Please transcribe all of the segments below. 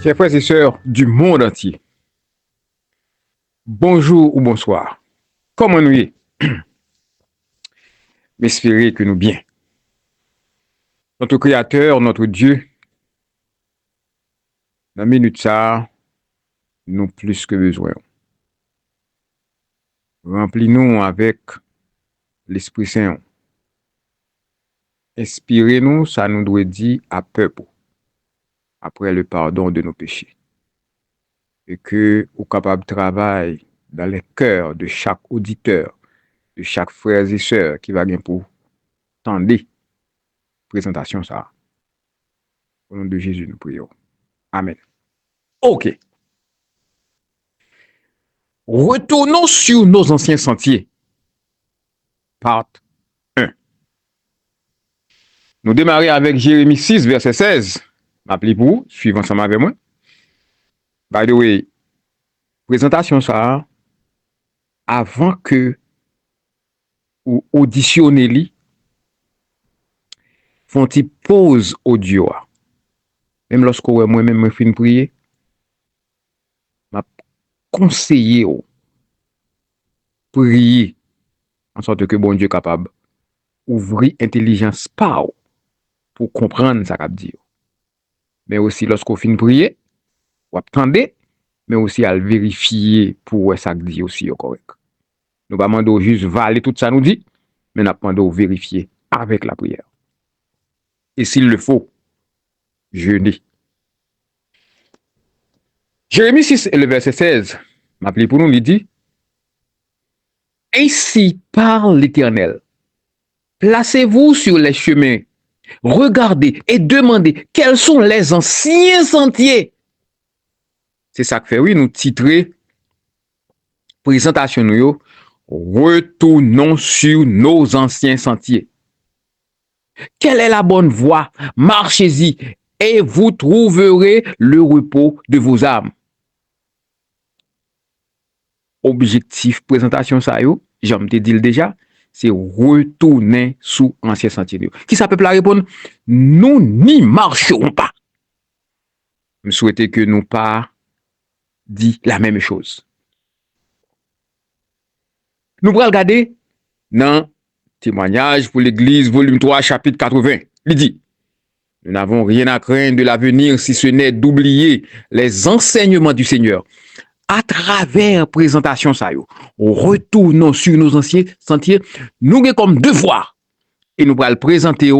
Chers frères et sœurs du monde entier, bonjour ou bonsoir. Comment nous y? M'espérer que nous bien. Notre Créateur, notre Dieu, dans la minute ça, nous plus que besoin. Remplis-nous avec l'Esprit Saint. Inspirez-nous, ça nous doit dire à peuple, après le pardon de nos péchés. Et que, au capable travail dans les cœurs de chaque auditeur, de chaque frère et sœur qui va bien pour tendre présentation ça. Au nom de Jésus, nous prions. Amen. OK. Retournons sur nos anciens sentiers. Part 1. Nous démarrons avec Jérémie 6, verset 16. M'appelez pour, suivant ensemble avec moi. By the way, présentation ça, avant que ou auditionnez li, font-ils pause audio. Même lorsque moi-même me fin prier, m'a conseillé prier en sorte que bon Dieu capable ouvrir intelligence par pour comprendre ça qu'a dit. Mais aussi lorsqu'on fin prier, ou attendez, mais aussi à le vérifier pour ça dit aussi correct. Nous pas demander juste valer tout ça nous dit, mais nous demandons vérifier avec la prière. Et s'il le faut, jeûner. Jérémie 6 et le verset 16, m'appelez pour nous, il dit, ainsi parle l'Éternel, placez-vous sur les chemins, regardez et demandez quels sont les anciens sentiers. C'est ça que fait, oui, nous titrer présentation nous, retournons sur nos anciens sentiers. Quelle est la bonne voie? Marchez-y et vous trouverez le repos de vos âmes. Objectif présentation ça yo, j'aime te dire déjà, c'est retourner sous ancien sentier. Qui ça peut la répondre? Nous n'y marcherons pas. Je souhaite que nous pas dit la même chose. Nous allons regarder dans Témoignage pour l'Église, volume 3, chapitre 80. Il dit, nous n'avons rien à craindre de l'avenir si ce n'est d'oublier les enseignements du Seigneur. À travers présentation ça yo, retournons sur nos anciens sentiers, nous avons comme devoir et nous allons présenter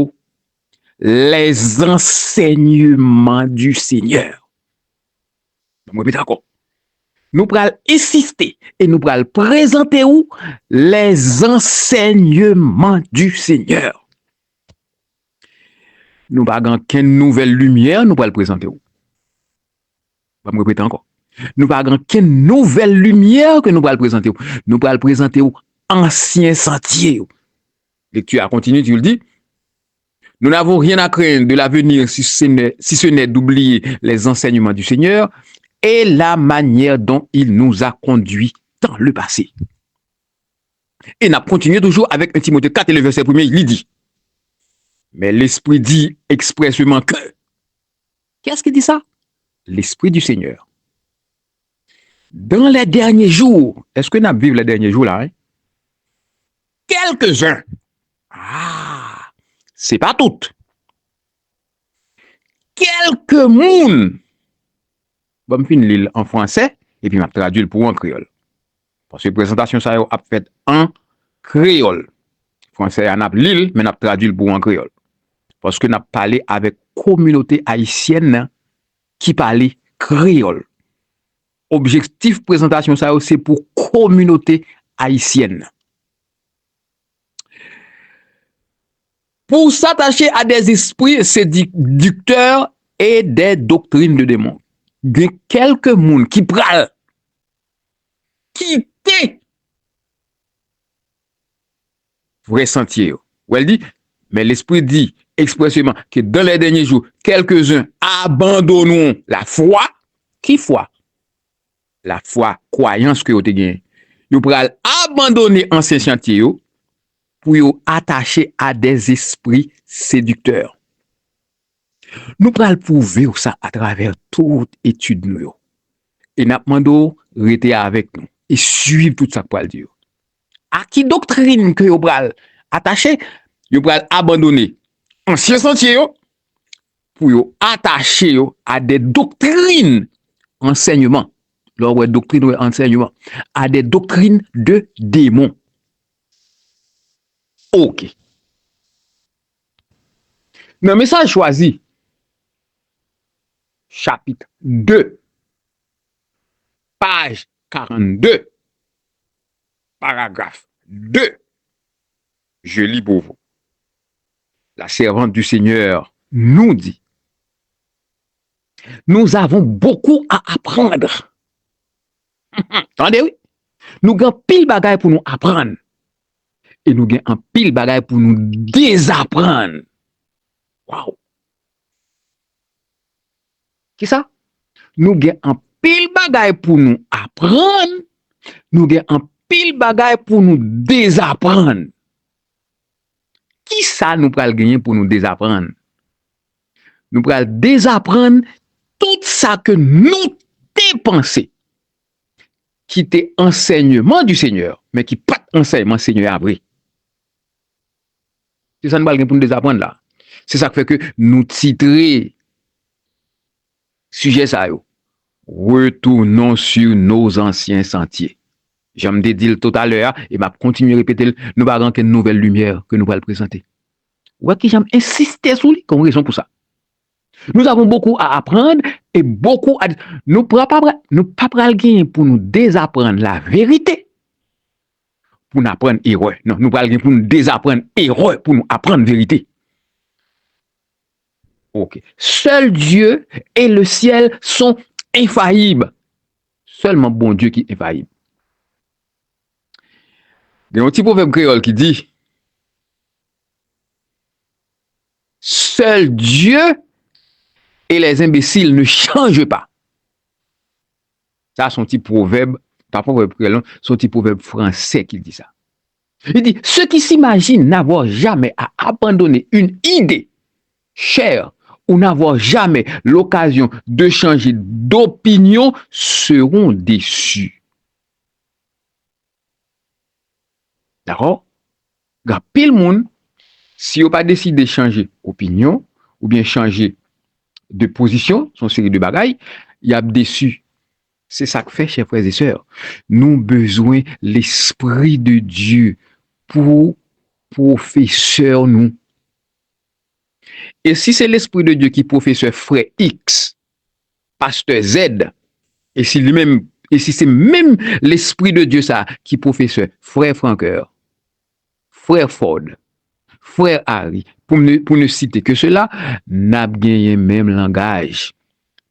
les enseignements du Seigneur. Je répète encore. Nous allons insister et nous allons présenter les enseignements du Seigneur. Nous n'avons qu'une nouvelle lumière, nous allons présenter. Je vais me répéter encore. Nous n'avons qu'une nouvelle lumière que nous allons présenter. Nous allons présenter ancien sentier. Lecture à continuer, tu le dis. Nous n'avons rien à craindre de l'avenir si ce n'est d'oublier les enseignements du Seigneur et la manière dont il nous a conduits dans le passé. Et nous continuons toujours avec 1 Timothée 4 et le verset 1er, il dit, mais l'Esprit dit expressément que, qu'est-ce qui dit ça? L'Esprit du Seigneur. Dans les derniers jours, est-ce que nous vivons les derniers jours là? Quelques-uns. C'est pas tout. Quelques moun. Bon, je finis en français et puis je traduis pour en créole. Parce que la présentation ça a fait en créole. Français on a l'île mais on traduit pour en créole. Parce que on a parlé avec communauté haïtienne qui parlait créole. Objectif présentation ça c'est pour communauté haïtienne. Pour s'attacher à des esprits séducteurs et des doctrines de démons. Il y a quelques monde qui pral quitter vrai sentier. Ou elle dit, mais l'Esprit dit expressément que dans les derniers jours, quelques-uns abandonneront la foi. Qui foi? La foi, croyance que vous avez gagné. Nous pral abandonner ancien sentier pour vous attacher à des esprits séducteurs. Nous pral prouver ça à travers toute étude nous. Et n'a demandé rester avec nous et suivre tout ça pour le dire. À qui doctrine que vous pral attacher, vous pral abandonner ancien sentier pour vous attacher à des doctrines enseignement. Leur doctrine ou enseignement à des doctrines de démons. OK. Dans le message choisi, chapitre 2, page 42, paragraphe 2, je lis pour vous. La servante du Seigneur nous dit, nous avons beaucoup à apprendre. Attendez, oui. Nous avons pile bagaille pour nous apprendre. Et nous avons un pile bagaille pour nous désapprendre. Wow. Qui ça? Nous avons un pile bagaille pour nous apprendre. Nous avons un pile bagaille pour nous désapprendre. Qui ça nous pral gagner pour nous désapprendre? Nous pral désapprendre tout ça que nous t'ai pensé. Qui était enseignement du Seigneur, mais qui pas enseignement Seigneur après. C'est ça nous pral gagner pour nous désapprendre là. C'est ça qui fait que nous titrer sujet ça yo. Retournons sur nos anciens sentiers. J'aime dire tout à l'heure et m'a continuer à répéter, nous n'avons qu'une nouvelle lumière que nous allons présenter. Ouais, qui j'aime insister sur lui comme raison pour ça. Nous avons beaucoup à apprendre et beaucoup à nous pas gagner pour nous désapprendre la vérité. Pour nous apprendre erreur. Non, nous pas gagner pour nous désapprendre erreur pour nous apprendre vérité. OK. Seul Dieu et le ciel sont infaillibles. Seulement bon Dieu qui est infaillible. Il y a un petit proverbe créole qui dit seul Dieu et les imbéciles ne changent pas. Ça, son petit proverbe, pas proverbe créole, son petit proverbe français qui dit ça. Il dit ceux qui s'imaginent n'avoir jamais à abandonner une idée chère ou n'avoir jamais l'occasion de changer d'opinion seront déçus. D'accord? Il y a pile monde, si vous pas décidé de changer d'opinion ou bien changer de position, son série de bagailles, il y a déçu. C'est ça que fait, chers frères et sœurs. Nous avons besoin de l'Esprit de Dieu pour professeur nous. Et si c'est l'Esprit de Dieu qui professeur frère X, pasteur Z, et si c'est même l'Esprit de Dieu ça qui professeur frère Franqueur, frère Ford, frère Harry, pour ne citer que cela, n'a gagné même langage.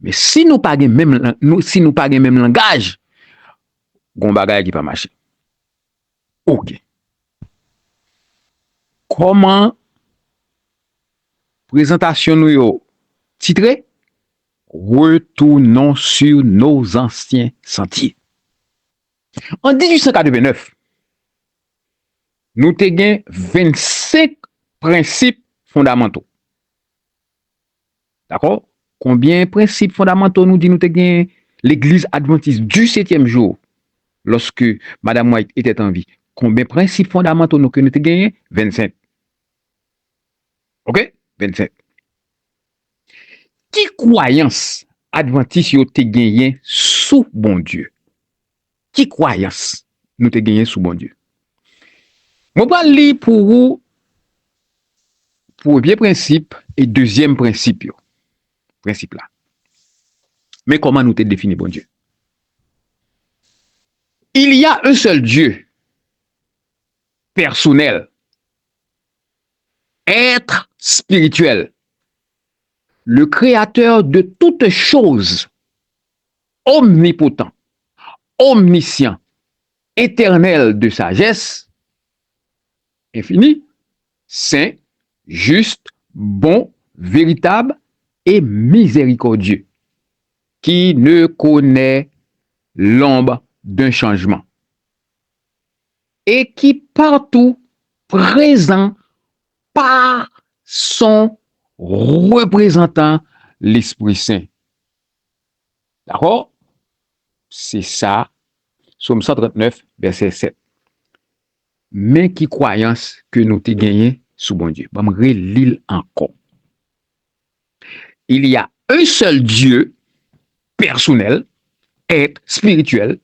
Mais si nous pas même même langage, gon bagay qui pas marcher. OK. Comment présentation nous yo titré retournons sur nos anciens sentiers. En 1889, nous te gen 25 principes fondamentaux. D'accord? Combien de principes fondamentaux nous dit nous te gen l'église adventiste du 7e jour lorsque Madame White était en vie? Combien de principes fondamentaux nous que nous te gen? 25. OK? 25. Qui croyance adventiste yo te gagné sous bon Dieu? Qui croyance nous te gagné sous bon Dieu? Moi pas lire pour vous premier principe et deuxième principe yo. Principe là. Mais comment nous te définir bon Dieu? Il y a un seul Dieu personnel, être spirituel, le créateur de toutes choses, omnipotent, omniscient, éternel de sagesse, infini, saint, juste, bon, véritable et miséricordieux, qui ne connaît l'ombre d'un changement et qui partout présent par son représentant l'Esprit Saint. D'accord? C'est ça, Psaume 139, verset 7. Mais qui croyance que nous t'ai gagné sous bon Dieu. Bon, je l'île encore. Il y a un seul Dieu personnel, être spirituel,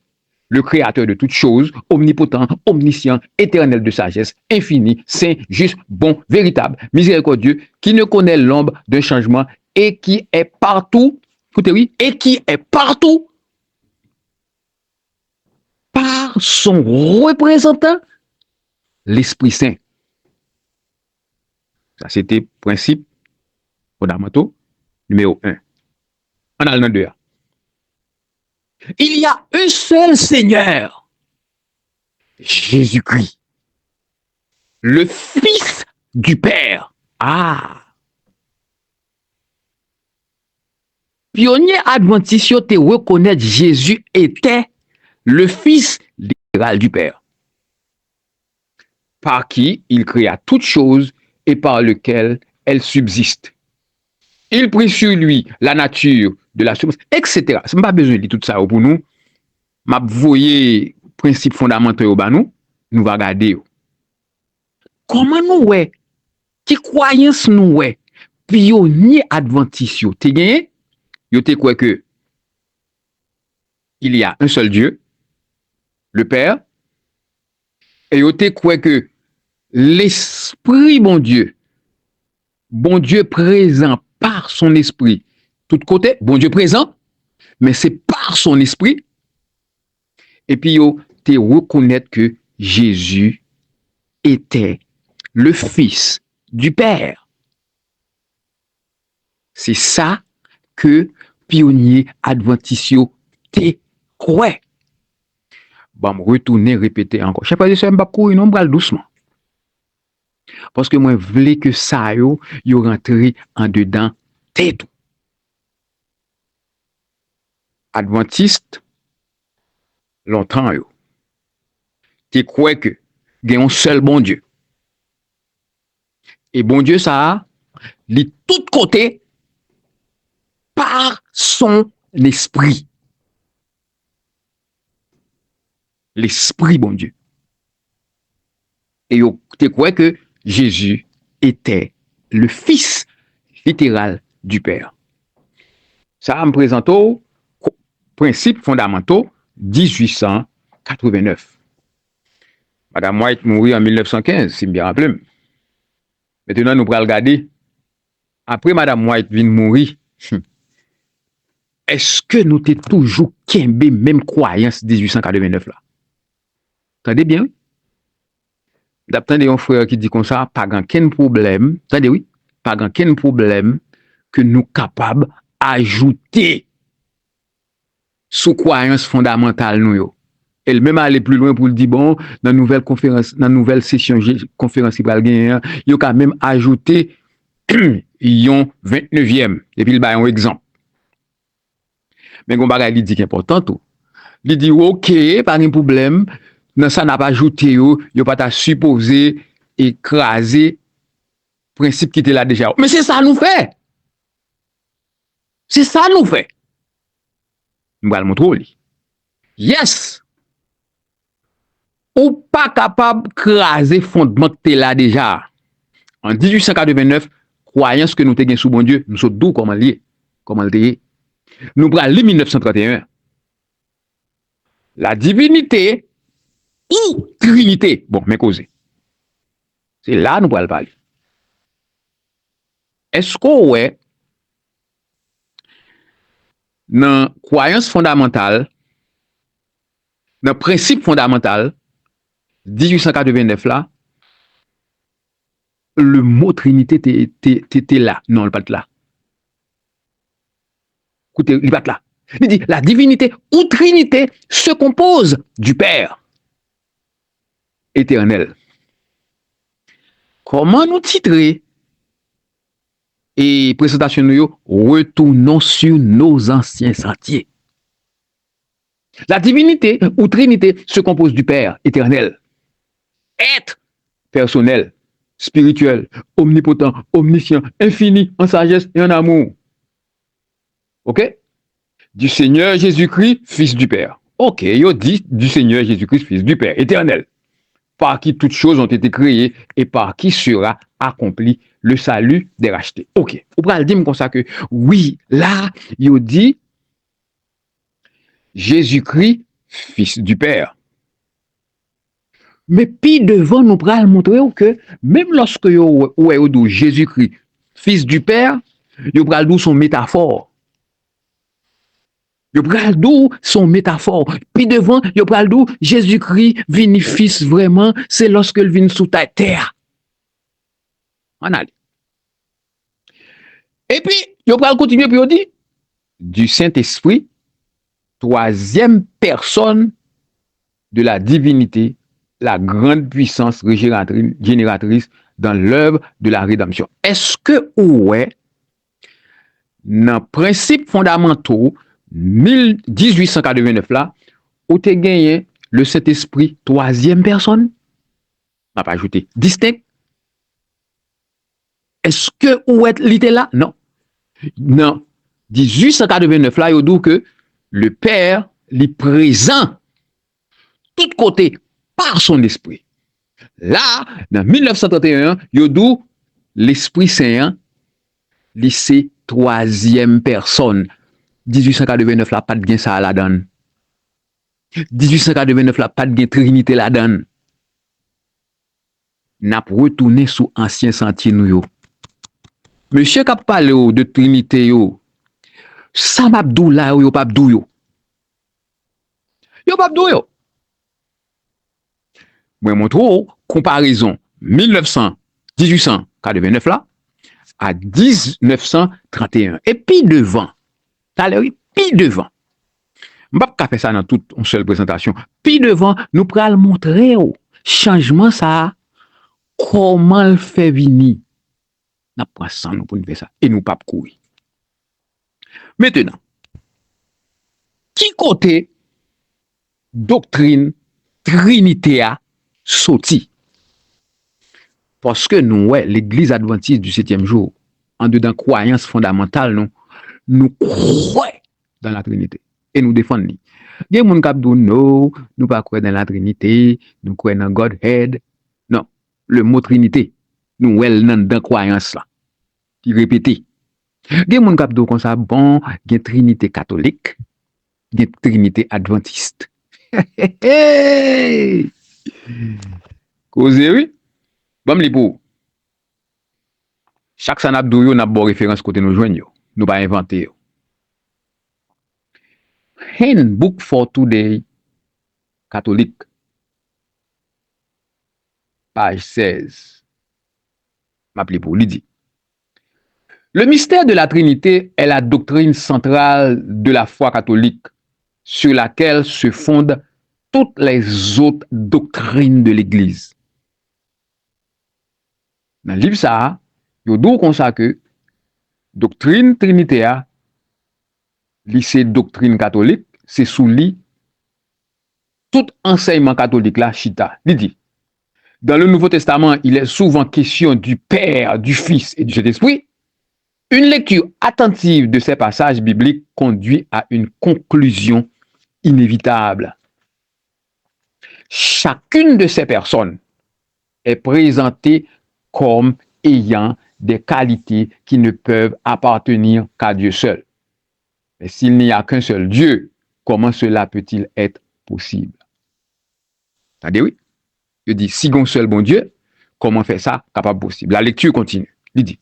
le créateur de toutes choses, omnipotent, omniscient, éternel de sagesse, infini, saint, juste, bon, véritable, miséricordieux, qui ne connaît l'ombre d'un changement et qui est partout, écoutez, oui, et qui est partout par son représentant, l'Esprit Saint. Ça, c'était principe fondamentaux numéro 1. On a le 2. Il y a un seul Seigneur, Jésus-Christ, le Fils du Père. Ah! Pionnier adventiste te reconnaître Jésus était le Fils littéral du Père, par qui il créa toutes choses et par lequel elles subsistent. Il prit sur lui la nature de la substance, etc. Je n'ai pas besoin de dire tout ça pour nous. Je voyez principes fondamentaux pour nous. Nous allons regarder. Comment nous, ouais, qui croyance nous, ouais, pionnier adventiste, te gagné, yo te quoi que il y a un seul Dieu, le Père, et yo te quoi que l'Esprit, bon Dieu présent par son esprit, tout côté, bon Dieu présent, mais c'est par son esprit, et puis yo te reconnaître que Jésus était le Fils du Père. C'est ça que pionnier adventiste te croit. Bon, retourner, répéter encore. Je sais pas si c'est un courir, non, bral doucement. Parce que moi, je voulais que ça, yo rentre en dedans tête. Adventiste, longtemps, yo. Tu crois que il y a un seul bon Dieu. Et bon Dieu, ça, il tout côté par son esprit. L'esprit, bon Dieu. Et tu crois que Jésus était le Fils littéral du Père. Ça me présente aux principes fondamentaux 1889. Madame White mourit en 1915, si je me bien rappelle. Maintenant, nous pourrons regarder. Après Madame White vient mourir, est-ce que nous sommes toujours kembe même croyance 1889 là? Attendez bien, oui? D'après un frère qui dit comme ça, pas aucun problème. Attendez, oui? Pas aucun problème que nous capables d'ajouter sous croyance fondamentale nous. Elle même aller plus loin pour le dire bon dans nouvelle conférence, dans nouvelle session conférence il va gagner, il quand même ajouter yon 29e et puis il ba un exemple. Mais gon bagay li dit qui important tout. Il dit OK, pas de problème, dans ça n'a pas ajouté yo pas ta supposé écraser principe qui était là déjà. Mais c'est ça nous fait. C'est ça nous fait. Nous allons montrer. Yes. Ou pas capable de craser fondement que t'es là déjà. En 1889, croyance que nous t'es sous bon Dieu, nous sommes doux comment lié, comment le nous prenons 1931. La divinité ou trinité, bon, mais causé. C'est là nous allons parler. Est-ce qu'on ouais dans croyance fondamentale, dans principe fondamental 1889 là, le mot Trinité était là. Non, il n'est pas là. Écoutez, il n'est pas là. Il dit, la divinité ou Trinité se compose du Père éternel. Comment nous titrer? Et présentation nous, retournons sur nos anciens sentiers. La divinité ou Trinité se compose du Père éternel. Être personnel, spirituel, omnipotent, omniscient, infini, en sagesse et en amour. OK? Du Seigneur Jésus-Christ, Fils du Père. OK, il dit du Seigneur Jésus-Christ, Fils du Père, éternel, par qui toutes choses ont été créées et par qui sera accompli le salut des rachetés. OK. Vous pouvez dire comme ça que oui, là, il dit Jésus-Christ, Fils du Père. Mais puis devant, nous pourrons montrer que même lorsque vous dit Jésus-Christ, Fils du Père, vous pourrez dire son métaphore. Vous pourrez dire son métaphore. Puis devant, vous pourrez dire Jésus-Christ, vini Fils vraiment, c'est lorsque il vient sous ta terre. On a dit. Et puis, vous pourrez continuer, puis vous dit du Saint-Esprit, troisième personne de la divinité, la grande puissance génératrice dans l'œuvre de la rédemption. Est-ce que, ouais, dans le principe fondamentaux 1889 là, où tu as gagné le Saint-Esprit, troisième personne, on n'a pas ajouté, distinct. Est-ce que, ouais, l'était là? Non. Non. 1889 là, il dit que le Père est présent, tout côté, par son esprit. Là, dans 1931, il dit l'Esprit Saint, c'est troisième personne. 1889 là, pas de gain ça la donne. 1889 là, pas de gain Trinité la donne. N'a retourné sous ancien sentier nous yo. Monsieur qui a parlé de Trinité yo, ça m'a dou là yo pas dou yo. Yo pas dou yo. Moi montre comparaison 1889 là à 1931 et puis devant. Puis devant. Je ne vais pas faire ça dans toute une seule présentation. Puis devant, nous pourrons montrer au changement ça, comment le fait venir. Nous prenons ça nous pour faire ça et nous pas courir. Maintenant, qui côté doctrine Trinité a sorti? Parce que nous, ouais, l'Église adventiste du 7e jour, en dedans croyance fondamentale, nous croyons dans la Trinité et nous défendons. Il y a des gens qui disent non, nous ne croyons pas dans la Trinité, nous croyons dans Godhead. Non, le mot Trinité, nous sommes dans la croyance là, qui répète. Il y a des gens qui disent comme ça, bon, il y a une Trinité catholique, il y a une Trinité adventiste. Causez, oui? Bon, les pour. Chaque sanabdou yo n'a pas référence côté nous joignons. Nous pas inventer. Handbook for Today catholique. Page 16. M'appelez pour Lydie. Le mystère de la Trinité est la doctrine centrale de la foi catholique sur laquelle se fondent toutes les autres doctrines de l'Église. Dans le livre ça, il y a comme ça que doctrine trinitaire, lycée doctrine catholique, c'est sous lit tout enseignement catholique là, chita. Il dit, dans le Nouveau Testament, il est souvent question du Père, du Fils et du Saint-Esprit. Une lecture attentive de ces passages bibliques conduit à une conclusion inévitable. Chacune de ces personnes est présentée comme ayant des qualités qui ne peuvent appartenir qu'à Dieu seul. Mais s'il n'y a qu'un seul Dieu, comment cela peut-il être possible? C'est-à-dire, oui, je dis, si un seul bon Dieu, comment faire ça capable possible? La lecture continue. Il dit,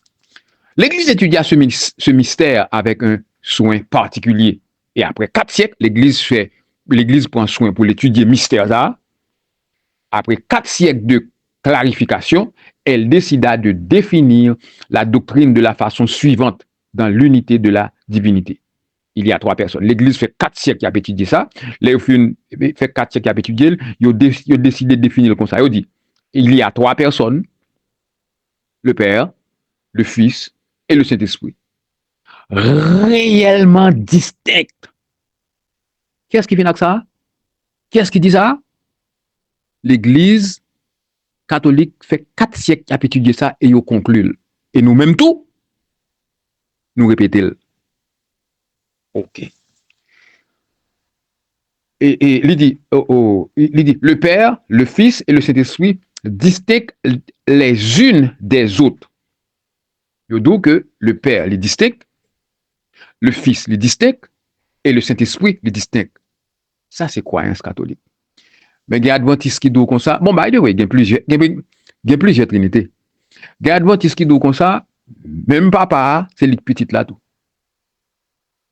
l'Église étudia ce mystère avec un soin particulier. Et après 4 siècles, l'Église prend soin pour l'étudier mystère ça. Après 4 siècles de clarification, elle décida de définir la doctrine de la façon suivante dans l'unité de la divinité. Il y a 3 personnes. L'Église fait 4 siècles qui a étudié ça. Les fait 4 siècles qui a étudié, ils ont décidé de définir comme ça. Ils ont dit, il y a 3 personnes, le Père, le Fils et le Saint-Esprit. Réellement distincts. Qu'est-ce qui vient avec ça? Qu'est-ce qui dit ça? L'Église catholique fait 4 siècles à étudier ça et yo conclut. Et nous-mêmes tout, nous répétons. OK. Et il dit, il dit, le Père, le Fils et le Saint-Esprit distinguent les unes des autres. Il dit que le Père les distingue, le Fils les distingue et le Saint-Esprit les distingue. Ça, c'est croyance catholique. Mais il y a Adventistes qui disent comme ça. Bon, by the way, il y a plusieurs trinités. Il y a Adventistes qui disent comme ça, même papa, c'est le petit là tout.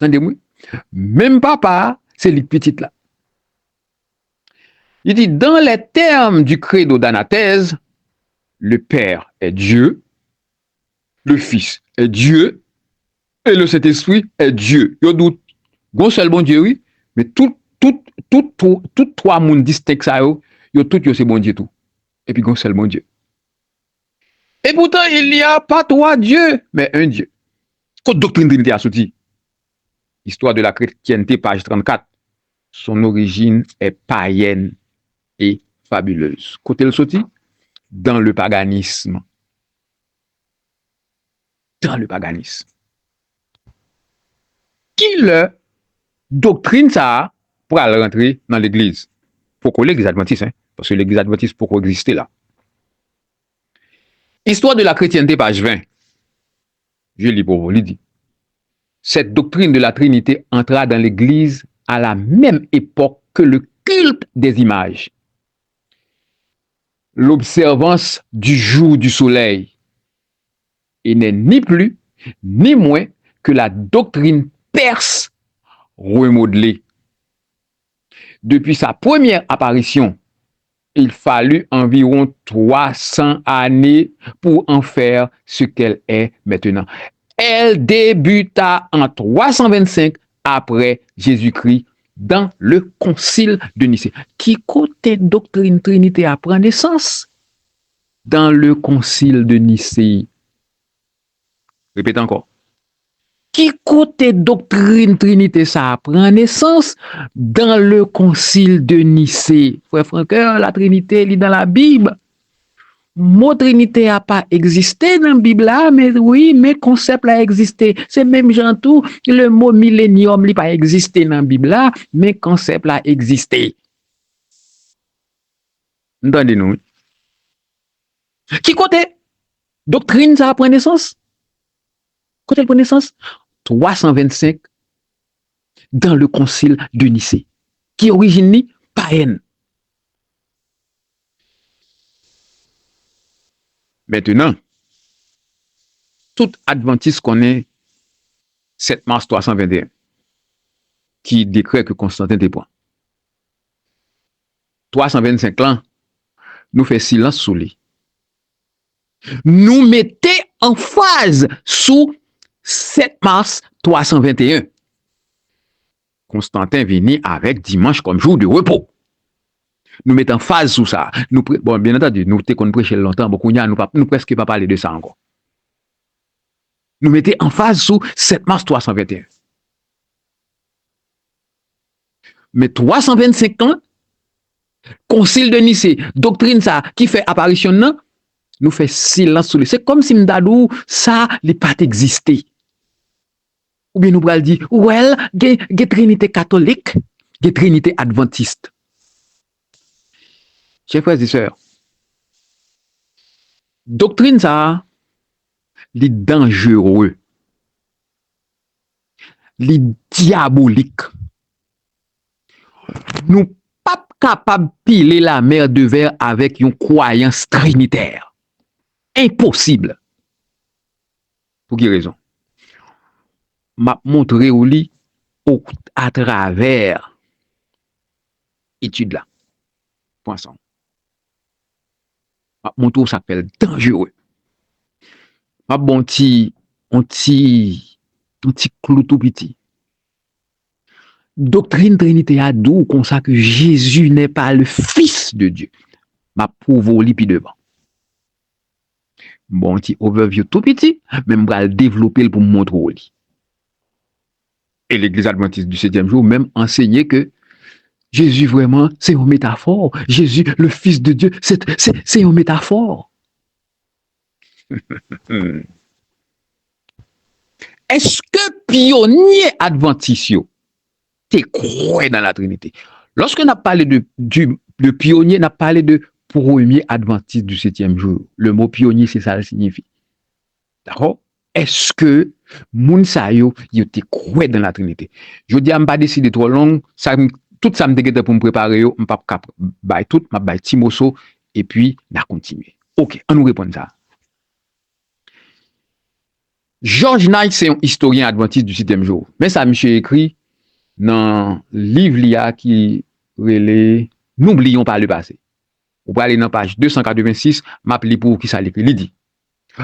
Entendez-moi? Même papa, c'est le petit là. Il dit, dans les termes du credo d'Anathèse, le Père est Dieu, le Fils est Dieu, et le Saint-Esprit est Dieu. Il y a un seul bon Dieu, oui, mais tout trois mondes distincts, ça, yo tout yo c'est bon Dieu tout. Et puis un seul bon Dieu. Et pourtant, il n'y a pas trois dieux, mais un Dieu. Quand doctrine Trinité a sorti, Histoire de la chrétienté, page 34, son origine est païenne et fabuleuse. Côté le sorti, dans le paganisme. Dans le paganisme. Qui le doctrine ça pour aller rentrer dans l'église? Pourquoi l'église adventiste, hein? Parce que l'église adventiste pourquoi exister là? Histoire de la chrétienté, page 20. Je lis pour vous, il dit. Cette doctrine de la Trinité entra dans l'église à la même époque que le culte des images. L'observance du jour du soleil. Et n'est ni plus, ni moins que la doctrine perse remodelée. Depuis sa première apparition, il fallut environ 300 années pour en faire ce qu'elle est maintenant. Elle débuta en 325 après Jésus-Christ dans le concile de Nicée. Qui côté doctrine Trinité a pris naissance? Dans le concile de Nicée. Répète encore. Qui côté doctrine Trinité ça prend naissance? Dans le concile de Nicée. Frère Francoeur, la Trinité est dans la Bible. Mot Trinité n'a pas existé dans la Bible là, mais oui, mais concept a existé. C'est même genre tout, le mot millénium n'a pas existé dans la Bible là, mais concept a existé. Entendez-nous? Qui côté doctrine ça prend naissance? Côté prend naissance? 325 dans le concile de Nicée, qui origine païenne. Maintenant, tout Adventiste connaît 7 mars 321, qui décrète que Constantin dépend. 325 ans, nous fait silence sous lui. Nous mettez en phase sous 7 mars 321. Constantin venu avec dimanche comme jour de repos. Nous mettons en phase sous ça. Nous, bon, bien entendu, nous t'es prêché longtemps, beaucoup nous presque pas parler de ça encore. Nous mettons en phase sous 7 mars 321. Mais 325 ans, concile de Nicée, doctrine ça, qui fait apparition, non, nous fait silence sur lui. C'est comme si m'dadou, ça, n'est pas existé. Ou bien nous pourrions dire, well, il y a Trinité catholique, il y a Trinité adventiste. Chers frères et sœurs, doctrine ça, est dangereux, est diabolique. Nous pas capables de piler la mer de verre avec une croyance trinitaire. Impossible. Pour quelle raison? M'a montré au lit à travers étude là. Poisson. M'a montré ça s'appelle dangereux. M'a bon petit clou tout petit. Doctrine Trinité a d'où comme ça que Jésus n'est pas le Fils de Dieu. M'a prouvé au lit puis devant. Bon petit overview tout petit, même va le développer pour me montrer au lit. Et l'Église adventiste du 7e jour même enseigné que Jésus vraiment, c'est une métaphore. Jésus, le Fils de Dieu, c'est une métaphore. Est-ce que pionnier adventiste t'es croyant dans la Trinité? Lorsque on a parlé de pionnier, on a parlé de premier adventiste du 7e jour. Le mot pionnier, c'est ça, ça signifie. D'accord? Est-ce que moun sa yo te croyant dans la Trinité? Je dis, je ne pas décider trop long, ça tout ça me déguette pour me préparer, je ne pas bailler tout, je bailler petit morceau, et puis, on continue. Ok, on nous répond ça. George Knight, c'est un historien adventiste du 7e jour. Mais ça, monsieur écrit dans le livre qui relève N'oublions pas le passé. Vous pouvez aller dans la page 286, m'appeler pour qui ça l'écrit. Il dit,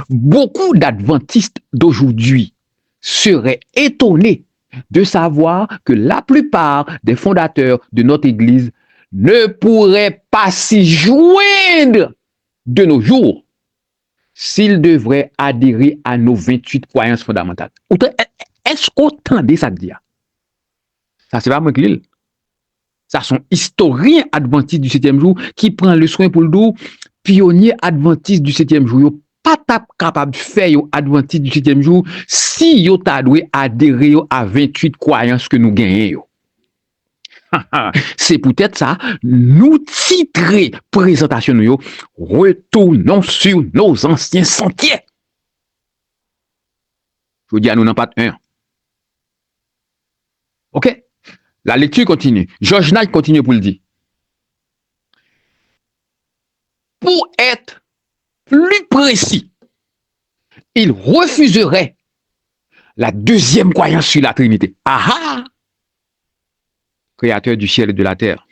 beaucoup d'adventistes d'aujourd'hui seraient étonnés de savoir que la plupart des fondateurs de notre Église ne pourraient pas s'y joindre de nos jours s'ils devraient adhérer à nos 28 croyances fondamentales. Est-ce qu'on entendait ça dire? Ça, c'est pas moi qui l'ai. Ça, sont historiens adventistes du 7e jour qui prend le soin pour le dos, pionnier adventiste du 7e jour. Yo pas capable de faire adventiste du 7e jour si yo ta doué adhérer à 28 croyances que nous gagnons. C'est peut-être ça, nous titrer présentation nous, retournons sur nos anciens sentiers. Je vous dis à nous n'en pas un. OK? La lecture continue. George Knight continue pour le dire. Pour être plus précis, il refuserait la deuxième croyance sur la Trinité. Ah! Créateur du ciel et de la terre.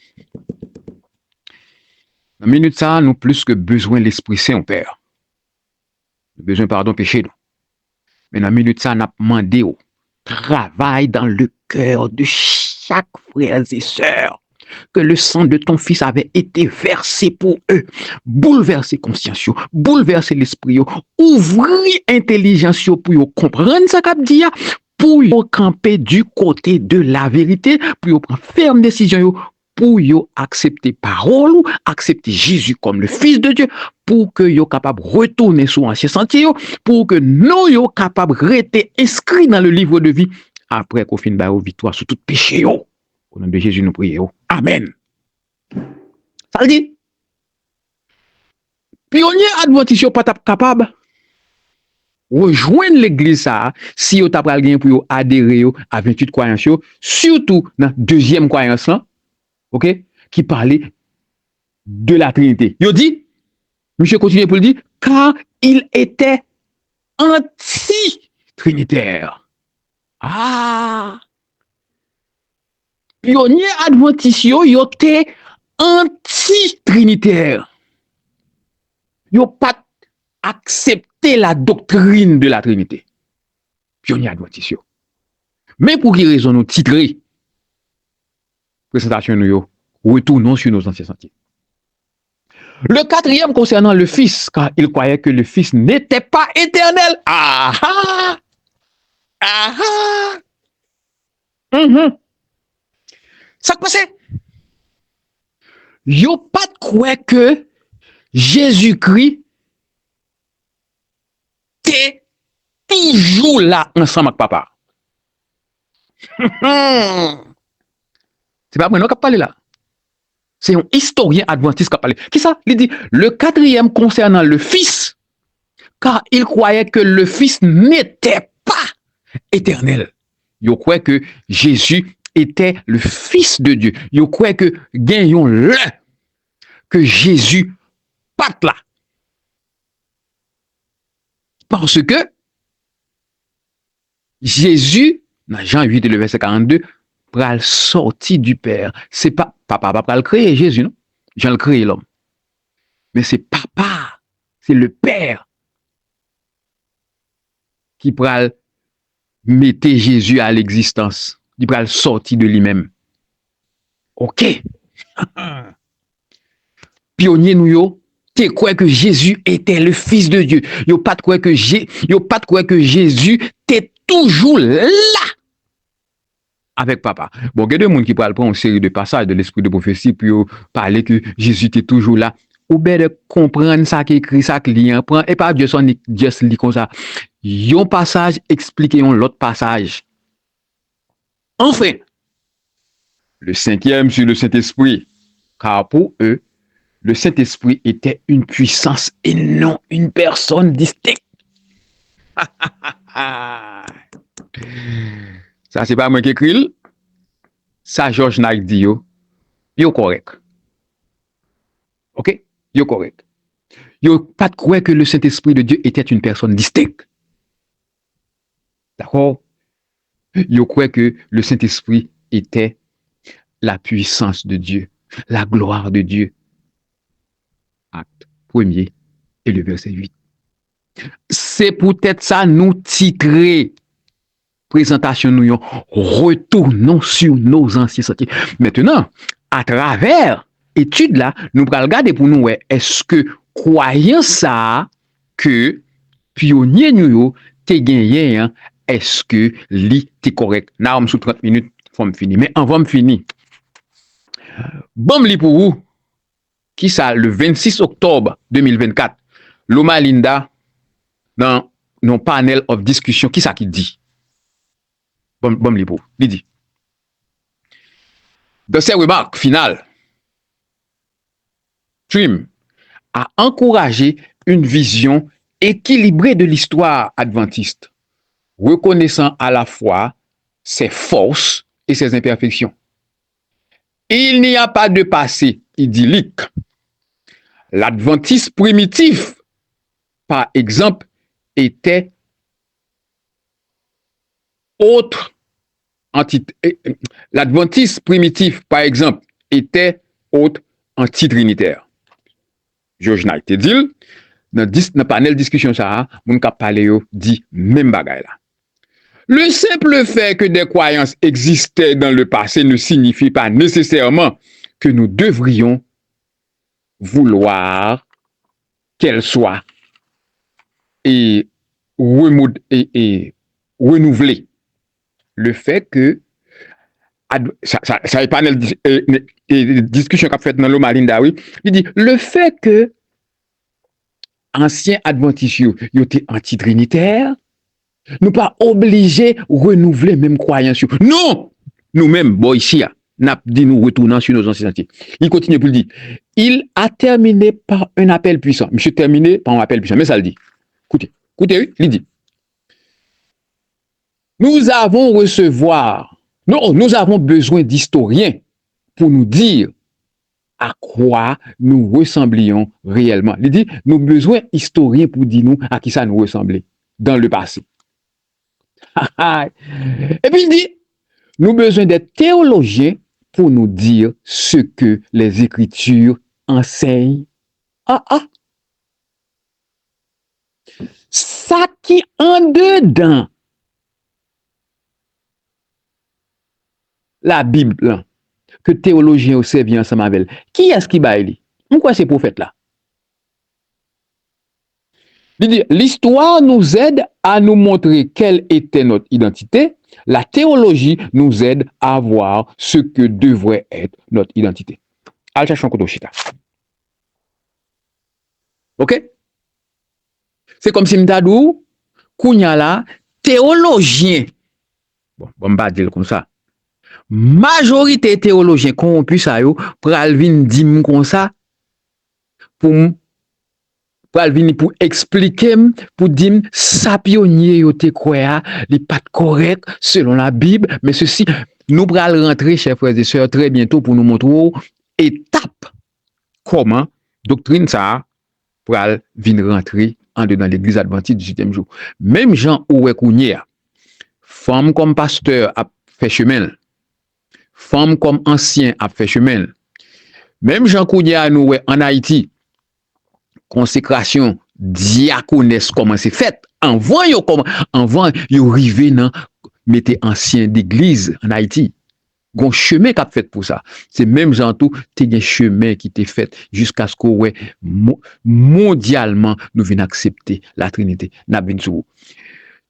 Dans minute ça, nous plus que besoin de l'Esprit Saint au Père. Besoin pardon péché nous. Mais dans minute ça, nous demandé au travail dans le cœur de chaque frère et sœur que le sang de ton fils avait été versé pour eux. Bouleverser conscience, bouleverser l'esprit, ouvrir intelligence pour comprendre ça qu'a dit, pour camper du côté de la vérité, pour prendre ferme décision, pour accepter parole, accepter Jésus comme le Fils de Dieu, pour que yo capable retourner sur ancien sentier, pour que nous yo capable rester inscrit dans le livre de vie après qu'on finisse par victoire sur tout péché. Au nom de Jésus, nous prions. Amen. Ça veut dire, pionnier adventiste pas capable rejoindre l'église ça si vous avez gagné pour adhérer à 28 croyances, surtout dans la deuxième croyance là, OK, qui parlait de la Trinité. Il dit, monsieur continue pour le dire, car il était anti-trinitaire. Ah! Pionnier adventiste, il était anti-trinitaire. Il n'a pas accepté la doctrine de la Trinité. Pionnier adventiste. Mais pour quelle raison nous titrer présentation nous retournons sur nos anciens sentiers. Le quatrième concernant le Fils, car il croyait que le Fils n'était pas éternel. Ah ah! Ah ah! Ça passe. Yo pas de quoi que Jésus-Christ t'es toujours là ensemble avec papa. C'est pas moi qui parle là. C'est un historien adventiste qui a parlé. Qui ça? Il dit, le quatrième concernant le Fils, car il croyait que le Fils n'était pas éternel. Il croyait que Jésus était le Fils de Dieu. Il croyait que gagnons l'un, que Jésus pas là. Parce que Jésus, dans Jean 8, le verset 42, pral sorti du Père. C'est pas papa va le créer Jésus, non? Jean le créé l'homme. Mais c'est papa, c'est le Père qui pral mettre Jésus à l'existence. Il pral sorti de lui-même. OK. Pionnier nous yo, t'es quoi que Jésus était le Fils de Dieu. Yo pas de quoi que Jésus t'es toujours là. avec papa. Bon, il y a des gens qui parlent prendre une série de passages de l'esprit de prophétie pour parler que Jésus était toujours là. Ou bien de comprendre ça qui écrit, ça qui lit, prend, et pas juste lit comme ça. Yon passage explique l'autre passage. Enfin, le cinquième sur le Saint-Esprit. Car pour eux, le Saint-Esprit était une puissance et non une personne distincte. Ça, c'est pas moi qui écris. Ça, George Knight dit yo correct. OK? Yo correct. Yo pas de croire que le Saint-Esprit de Dieu était une personne distincte. D'accord? Yo croit que le Saint-Esprit était la puissance de Dieu, la gloire de Dieu. Acte 1er et le verset 8. C'est peut-être ça nous titrer présentation nous retournons sur nos anciens sentiers. Maintenant, à travers étude là, nous allons regarder pour nous est-ce que croyant ça que pionnier nous te gagné hein, est-ce que li t'es correct. Là on sous 30 minutes faut me finir mais avant me finir. Bon li pour vous qui ça le 26 octobre 2024 Loma Linda dans nos panel of discussion qui ça qui dit bon li pour il dit dans ses remarques finales Trim a encouragé une vision équilibrée de l'histoire adventiste, reconnaissant à la fois ses forces et ses imperfections. Il n'y a pas de passé idyllique. L'adventiste primitif, par exemple, était l'adventiste primitif, par exemple, était autre antitrinitaire. George Knight te dit, dans le panel discussion ça, mon cap parler dit même bagaille là. Le simple fait que des croyances existaient dans le passé ne signifie pas nécessairement que nous devrions vouloir qu'elles soient et renouvelées. Le fait que ça est panel discussion qu'a fait dans le Malinda, oui, il dit le fait que anciens adventistes étaient antitrinitaires, nous pas obligés de renouveler même croyance. Non! Nous-mêmes, bon, ici, n'a dit nous retournant sur nos anciens sentiers. Il continue pour le dire. Il a terminé par un appel puissant. Monsieur terminé par un appel puissant. Mais ça le dit. Écoutez, il dit. Nous avons besoin d'historiens pour nous dire à quoi nous ressemblions réellement. Il dit, nous avons besoin d'historiens pour dire nous à qui ça nous ressemblait dans le passé. Et puis il dit, nous avons besoin des théologiens pour nous dire ce que les Écritures enseignent. Ça qui en dedans la Bible, que théologiens au servi ensemble avec elle. Qui est-ce qui va aller? Pourquoi ces prophètes-là? Il dit, l'histoire nous aide à nous montrer quelle était notre identité. La théologie nous aide à voir ce que devrait être notre identité. Allez chercher un coup d'ochita. OK? C'est comme si m'tadou, kounya la, théologien. Bon, pas dire comme ça. Majorité théologien corrompu ça yo pral vinn dim comme ça pour expliquer pour dire ça pionnier yo te croya li pas correct selon la Bible mais ceci nous pral rentrer chers frères et sœurs très bientôt pour nous montrer étape comment doctrine ça pral vinn rentrer en dedans l'église adventiste du 7e jour même Jean oué kounye femme comme pasteur a fait chemin. Femme comme ancien a fait chemin. Même Jean Kounia nous en Haïti, consécration diaconesse comment c'est fait. Avant yo arrivé dans mettez ancien d'église en Haïti. Gon chemin qu'a fait pour ça. C'est même Jean tout t'es un chemin qui t'est fait jusqu'à ce que mondialement nous venons accepter la Trinité.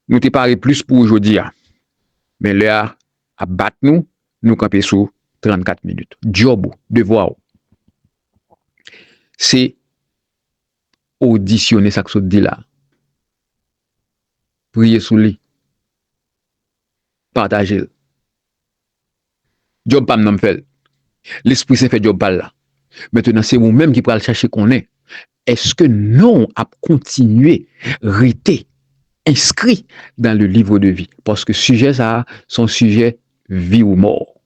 Nous t'ai parlé plus pour aujourd'hui. Mais là à battre nous camper sous 34 minutes. Job, devoir, c'est auditionner ça que dit là. Prier sous lui. Partager. Job pas m'en fait. L'Esprit Saint fait job pas là. Maintenant, c'est vous-même qui pourrez le chercher qu'on est. Est-ce que non a continué, rester inscrit dans le livre de vie? Parce que sujet ça, son sujet vie ou mort.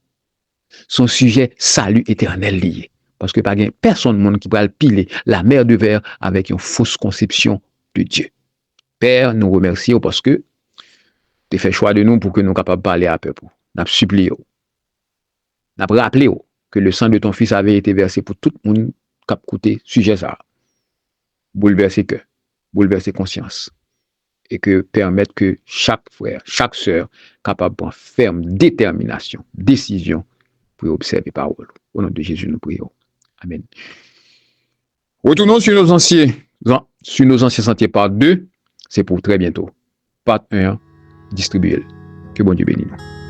Son sujet salut éternel lié. Parce que pas personne monde qui pourra piler la mer de verre avec une fausse conception de Dieu. Père, nous remercions parce que tu fait choix de nous pour que nous soyons capables de parler à peuple. Nous avons supplié. Nous avons rappelé que le sang de ton fils avait été versé pour tout le monde qui a écouté sujet ça. Bouleverser cœur, bouleverser conscience. Et que permettre que chaque frère, chaque sœur capable de ferme détermination, décision pour observer parole. Au nom de Jésus, nous prions. Amen. Retournons sur nos anciens sentiers part 2. C'est pour très bientôt. Part 1, distribuez-le. Que bon Dieu bénisse nous.